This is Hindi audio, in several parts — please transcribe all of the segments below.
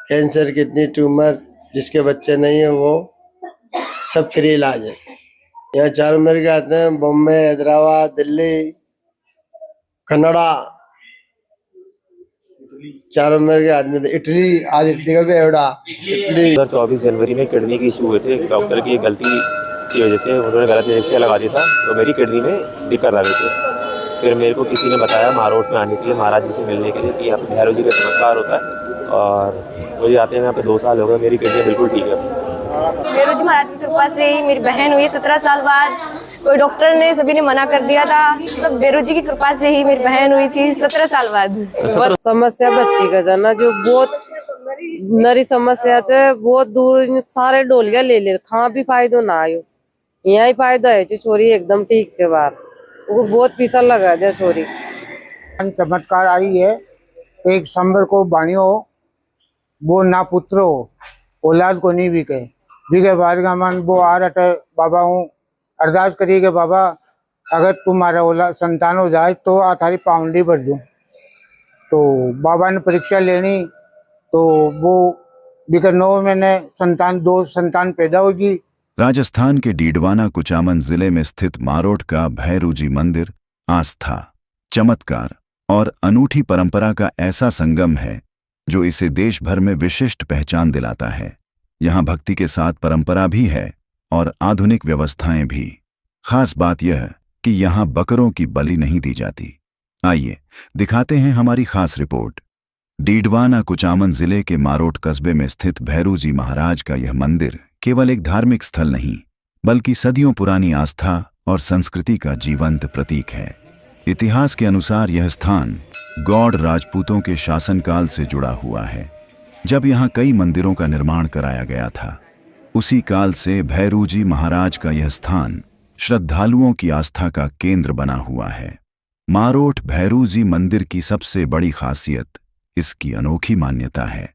कैंसर, किडनी ट्यूमर, जिसके बच्चे नहीं है वो सब फ्री इलाज है। यहाँ 4 उम्र के आते हैं, बॉम्बे, हैदराबाद, दिल्ली, कनाडा, 4 उम्र के आदमी थे। इटली, आज इटली का भी एवड़ा इटली। 24 जनवरी में किडनी की इशू हुए थे। डॉक्टर की गलती की वजह से उन्होंने गलत इंजेक्शन लगा दिया था, तो मेरी किडनी में दिक्कत आ गई थी। फिर मेरे को किसी ने बताया मारोट में आने के लिए, महाराज जी से मिलने के लिए, कि यहाँ पे भैरव जी का चमत्कार होता है। और मुझे आते हैं यहाँ पे 2 साल हो गए, मेरी किडनी बिल्कुल ठीक है। भैरव जी महाराज की कृपा से ही मेरी बहन हुई 17 साल बाद। कोई डॉक्टर ने सभी ने मना कर दिया था, सब भैरव जी की कृपा से ही मेरी बहन हुई थी 17 साल बाद। समस्या बच्ची का जाना जो बहुत नरी समस्या है, बहुत दूर सारे डोलिया ले ले खा भी फायदो ना आयो, यहाँ ही फायदा है। छोरी एकदम ठीक है, बाहर वो बहुत पीसा लगा दे छोरी। चमत्कार आई है। एक संबर को बाणियो वो ना पुत्र हो, औलाद को नहीं बिके बाहर का मन वो आ रहा बाबा हूँ अरदास करिए कि बाबा अगर तुम्हारा औलाद संतान हो जाए तो आ थारी पाउंडी भर दूँ। तो बाबा ने परीक्षा लेनी, तो वो बिकर 9 महीने संतान 2 संतान पैदा होगी। राजस्थान के डीडवाना कुचामन जिले में स्थित मारोट का भैरू जी मंदिर आस्था, चमत्कार और अनूठी परंपरा का ऐसा संगम है जो इसे देश भर में विशिष्ट पहचान दिलाता है। यहाँ भक्ति के साथ परंपरा भी है और आधुनिक व्यवस्थाएं भी। खास बात यह कि यहाँ बकरों की बलि नहीं दी जाती। आइए दिखाते हैं हमारी खास रिपोर्ट। डीडवाना कुचामन जिले के मारोट कस्बे में स्थित भैरू जी महाराज का यह मंदिर केवल एक धार्मिक स्थल नहीं, बल्कि सदियों पुरानी आस्था और संस्कृति का जीवंत प्रतीक है। इतिहास के अनुसार यह स्थान गौड़ राजपूतों के शासनकाल से जुड़ा हुआ है, जब यहाँ कई मंदिरों का निर्माण कराया गया था। उसी काल से भैरू जी महाराज का यह स्थान श्रद्धालुओं की आस्था का केंद्र बना हुआ है। मारोट भैरू जी मंदिर की सबसे बड़ी खासियत इसकी अनोखी मान्यता है।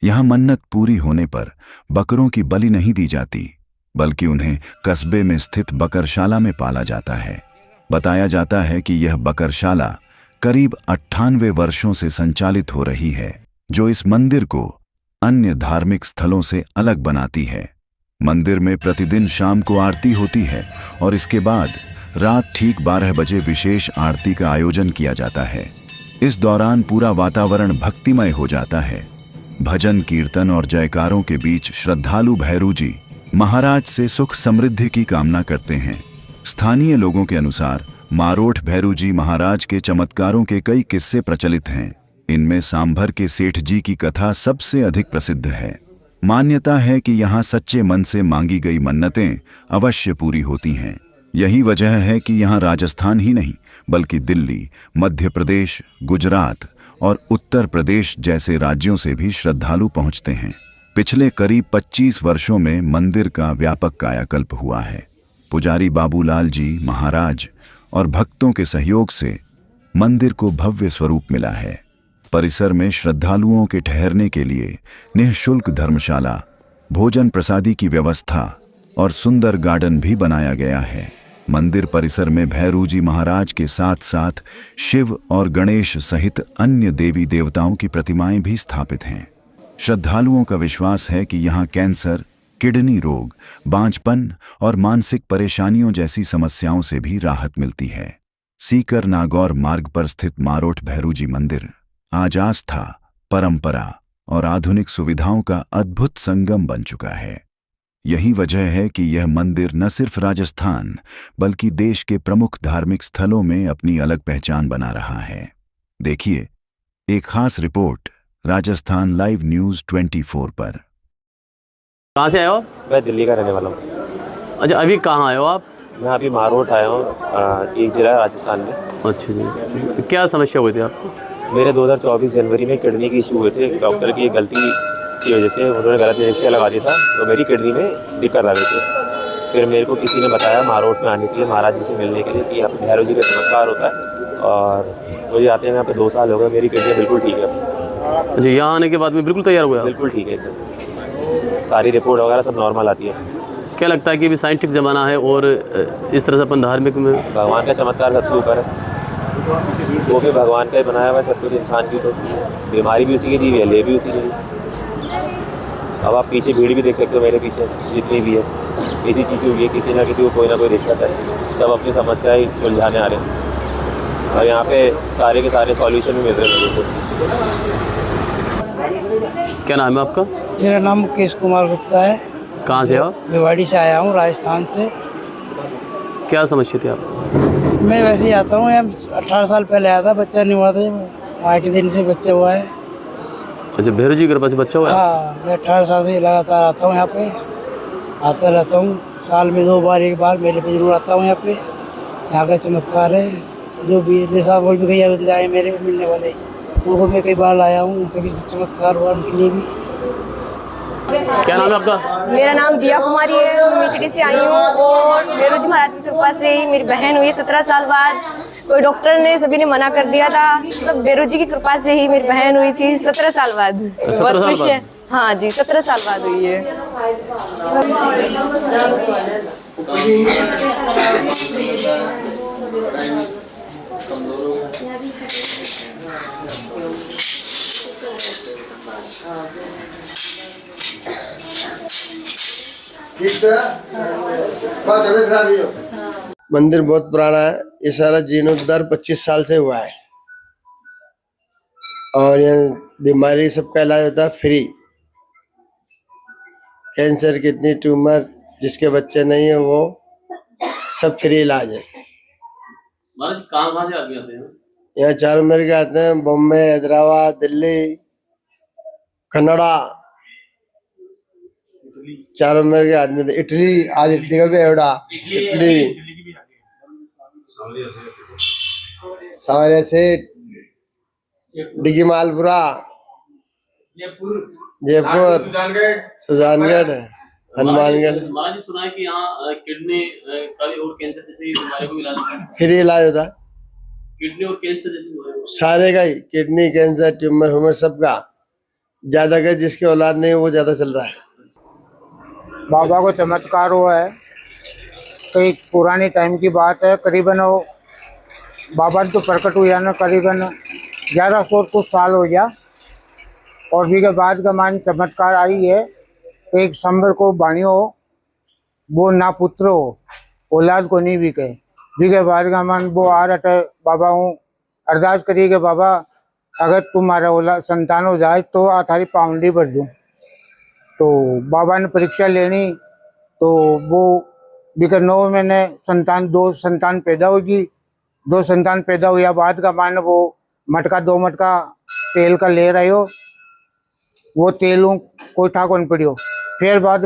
यहाँ मन्नत पूरी होने पर बकरों की बलि नहीं दी जाती, बल्कि उन्हें कस्बे में स्थित बकरशाला में पाला जाता है। बताया जाता है कि यह बकरशाला करीब 98 वर्षों से संचालित हो रही है, जो इस मंदिर को अन्य धार्मिक स्थलों से अलग बनाती है। मंदिर में प्रतिदिन शाम को आरती होती है और इसके बाद रात ठीक 12 बजे विशेष आरती का आयोजन किया जाता है। इस दौरान पूरा वातावरण भक्तिमय हो जाता है। भजन, कीर्तन और जयकारों के बीच श्रद्धालु भैरू जी महाराज से सुख समृद्धि की कामना करते हैं। स्थानीय लोगों के अनुसार मारोट भैरू जी महाराज के चमत्कारों के कई किस्से प्रचलित हैं। इनमें सांभर के सेठ जी की कथा सबसे अधिक प्रसिद्ध है। मान्यता है कि यहाँ सच्चे मन से मांगी गई मन्नतें अवश्य पूरी होती हैं। यही वजह है कि यहाँ राजस्थान ही नहीं, बल्कि दिल्ली, मध्य प्रदेश, गुजरात और उत्तर प्रदेश जैसे राज्यों से भी श्रद्धालु पहुँचते हैं। पिछले करीब 25 वर्षों में मंदिर का व्यापक कायाकल्प हुआ है। पुजारी बाबूलाल जी महाराज और भक्तों के सहयोग से मंदिर को भव्य स्वरूप मिला है। परिसर में श्रद्धालुओं के ठहरने के लिए निःशुल्क धर्मशाला, भोजन प्रसादी की व्यवस्था और सुंदर गार्डन भी बनाया गया है। मंदिर परिसर में भैरू जी महाराज के साथ साथ शिव और गणेश सहित अन्य देवी देवताओं की प्रतिमाएं भी स्थापित हैं। श्रद्धालुओं का विश्वास है कि यहाँ कैंसर, किडनी रोग, बांझपन और मानसिक परेशानियों जैसी समस्याओं से भी राहत मिलती है। सीकर नागौर मार्ग पर स्थित मारोट भैरू जी मंदिर आज आस्था, परंपरा और आधुनिक सुविधाओं का अद्भुत संगम बन चुका है। यही वजह है कि यह मंदिर न सिर्फ राजस्थान बल्कि देश के प्रमुख धार्मिक स्थलों में अपनी अलग पहचान बना रहा है। देखिए एक खास रिपोर्ट राजस्थान लाइव न्यूज़ 24 पर। कहाँ से आए हो? मैं दिल्ली का रहने वाला हूँ। अच्छा, अभी कहाँ आए हो आप? मैं अभी मारोट आया हूँ, एक जिला राजस्थान में। अच्छा जी, क्या समस्या हुई थी आपको? मेरे 2024 जनवरी में किडनी की इशू हुए थे। डॉक्टर की गलती की वजह से उन्होंने गलत इंजेक्शन लगा दिया था, तो मेरी किडनी में दिक्कत आ गई थी। फिर मेरे को किसी ने बताया मारोट में आने के लिए, महाराज जी से मिलने के लिए, कि यहाँ पे भैरव जी का चमत्कार होता है। और मुझे आते हैं यहाँ पे 2 साल हो गए, मेरी किडनी बिल्कुल ठीक है। अच्छा, यहाँ आने के बाद में बिल्कुल तैयार हुआ? बिल्कुल ठीक है एकदम, सारी रिपोर्ट वगैरह सब नॉर्मल आती है। क्या लगता है कि अभी साइंटिफिक ज़माना है और इस तरह से अपन धार्मिक में? भगवान का चमत्कार सबसे ऊपर है, वो भी भगवान का ही बनाया हुआ है सब कुछ। इंसान की तो बीमारी भी उसी की दी हुई है, ले भी उसी की। अब आप पीछे भीड़ भी देख सकते हो, मेरे पीछे जितनी भी है, इसी चीज़ हुई है, किसी ना किसी को कोई ना कोई दिक्कत है, सब अपनी समस्याएं सुलझाने आ रहे हैं और यहाँ पे सारे के सारे सॉल्यूशन भी मिल रहे हैं लोगों को। क्या नाम है आपका? मेरा नाम मुकेश कुमार गुप्ता है। कहाँ से आप? भिवाड़ी से आया हूँ, राजस्थान से। क्या समस्या थी आपको? मैं वैसे ही आता हूँ, यहाँ 18 साल पहले आया था, बच्चा नहीं हुआ था, 8 दिन से बच्चा हुआ है। अच्छा, भैरू जी के पास बच्चा हुआ है? हाँ, मैं 18 साल से लगातार आता हूँ यहाँ पे, आता रहता हूँ, साल में 2 बार 1 बार मेले पे जरूर आता हूँ यहाँ पे। यहाँ का चमत्कार है, जो भी मेरे साथ और भी कई बंदे आए मेरे मिलने वाले, उनको मैं कई बार लाया हूँ, कभी चमत्कार हुआ उनके लिए भी। क्या नाम है आपका? मेरा नाम दिया कुमारी है, मैं मीठड़ी से आई हूँ और बेरू जी महाराज की कृपा से ही मेरी बहन हुई 17 साल बाद। कोई डॉक्टर ने सभी ने मना कर दिया था, सब बेरू जी की कृपा से ही मेरी बहन हुई थी 17 साल बाद। 17 साल बाद? हाँ जी, 17 साल बाद हुई है। मंदिर बहुत पुराना है, ये सारा जीर्णोद्धार 25 साल से हुआ है और यहाँ बीमारी सबका इलाज होता है फ्री। कैंसर, किडनी, ट्यूमर, जिसके बच्चे नहीं है वो सब फ्री इलाज है। कहाँ से आदमी आते हैं? यहाँ चारों मेरे के आते हैं, बॉम्बे, हैदराबाद, दिल्ली, कनाडा, चारों मेरे के आदमी थे। इटली, आज इटली का भी एवड़ा, इटली, सावरिया से, डिगी मालपुरा, जयपुर, सुजानगढ़, हनुमानगढ़, महाराज जी सुना है कि यहाँ किडनी का भी और कैंसर जैसी बीमारी को इलाज होता है। फ्री इलाज होता है किडनी और कैंसर जैसी बीमारी सारे का ही, किडनी, कैंसर, ट्यूमर, ह्यूमर सबका। ज्यादा का जिसके औलाद नहीं है वो ज्यादा चल रहा है। बाबा को चमत्कार हुआ है, कई पुरानी टाइम की बात है, करीबन वो बाबा तो प्रकट हुआ ना करीबन 1100 कुछ साल हो गया। और भी के बाद का मान चमत्कार आई है, एक संबर को बाणियो वो ना पुत्र हो, औलाद को नहीं भी के बाद का मान वो आ रहा बाबा हूँ अरदास करिए कि बाबा अगर तुम्हारा औलाद संतान हो जाए तो थारी पाउंडी भर दूँ। तो बाबा ने परीक्षा लेनी तो वो बिकर 9 महीने दो संतान पैदा होगी। 2 संतान पैदा हुआ बाद का मान वो मटका 2 मटका तेल का ले रहे हो, वो तेल कोई ठा कौन पड़ियो। फिर बाद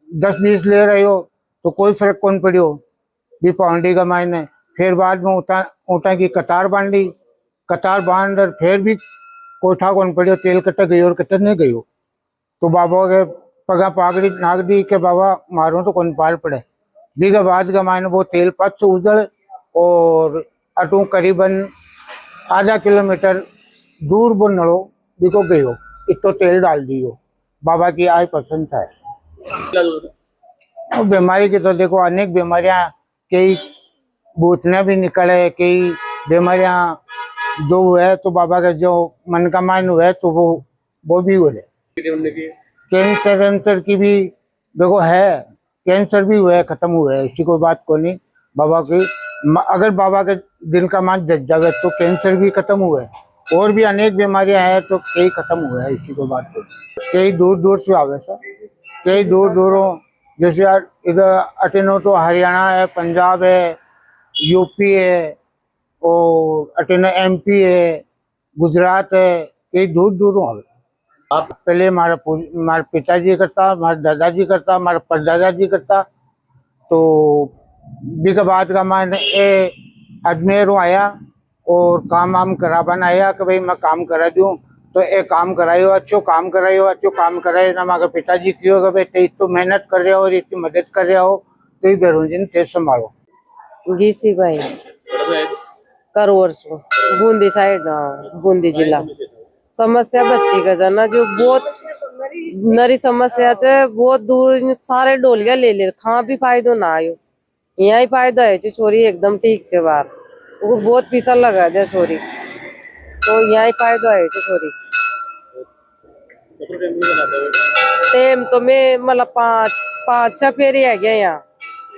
10-20 ले रहे हो तो कोई फर्क कौन पड़ियो भी पाउंडी का मायने। फिर बाद में ऊँटा की कतार बांधी, कतार बांध फिर भी कोई ठा कौन पड़ियो, तेल कट गई और कट नहीं गई। तो बाबा के पगा पागड़ी नाग दी के बाबा मारो तो कौन पार पड़े। बीघा बाद का मायने वो तेल पच उजड़ और अटू करीबन आधा किलोमीटर दूर वो नड़ो बिको गयो, इतो तेल डाल दियो। बाबा की आय पसंद है। और बीमारी की तो देखो अनेक बीमारियां, कई भूतने भी निकले, कई बीमारियां जो हुए तो बाबा का जो मन का मान हुए तो वो भी हो रहे। कैंसर की भी देखो है, कैंसर भी हुआ है, खत्म हुआ है, इसी कोई बात को नहीं। बाबा की अगर बाबा के दिल का मान जग जावे तो कैंसर भी खत्म हुआ है, और भी अनेक बीमारियां हैं तो कई खत्म हुआ है, इसी को बात को। कई दूर दूर से आवे सर, कई दूर दूरों, जैसे यार इधर अटेनो तो हरियाणा है, पंजाब है, यूपी है और अटेनो MP है, गुजरात है, कई दूर दूरों आवे। आप पहले हमारे पिताजी करता, हमारे दादाजी करता, हमारे परदादाजी करता। तो बीघा बाद का मैंने अजमेर आया और काम कराबन आया कि भाई मैं काम करा दूँ। तो एक काम करायो, अच्छो काम करायो ना। हमारे पिताजी क्यों कि भाई तेज तो मेहनत कर रहे हो और इतनी मदद कर रहे हो तो ही बेरोजन तेज संभालो। गीसी भाई करोर से बूंदी साइड, बूंदी जिला। समस्या बच्ची का जाना जो बहुत नरी समस्या है, बहुत दूर सारे डोलिया ले खा भी फायदो ना आयो। यहाँ ही फायदा है, छोरी एकदम ठीक है बार वो बहुत पीसा लगा दिया छोरी, तो यहाँ ही फायदा है छोरी। डॉक्टर टेम में लाते हुए टाइम तो मैं मतलब पाँच छह फेरी है गया यहाँ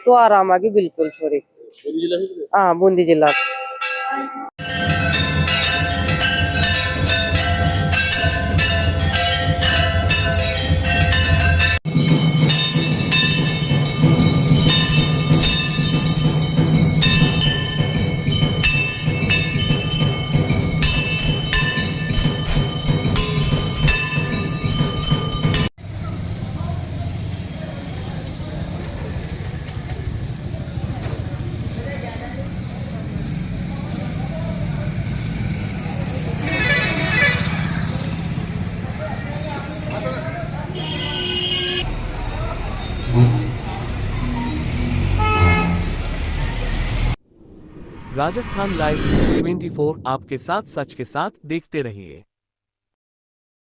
तो आराम आ गई बिल्कुल छोरी। बूंदी जिला से हाँ बूंदी जिला से। राजस्थान लाइव न्यूज़ 24 आपके साथ सच के साथ देखते रहिए।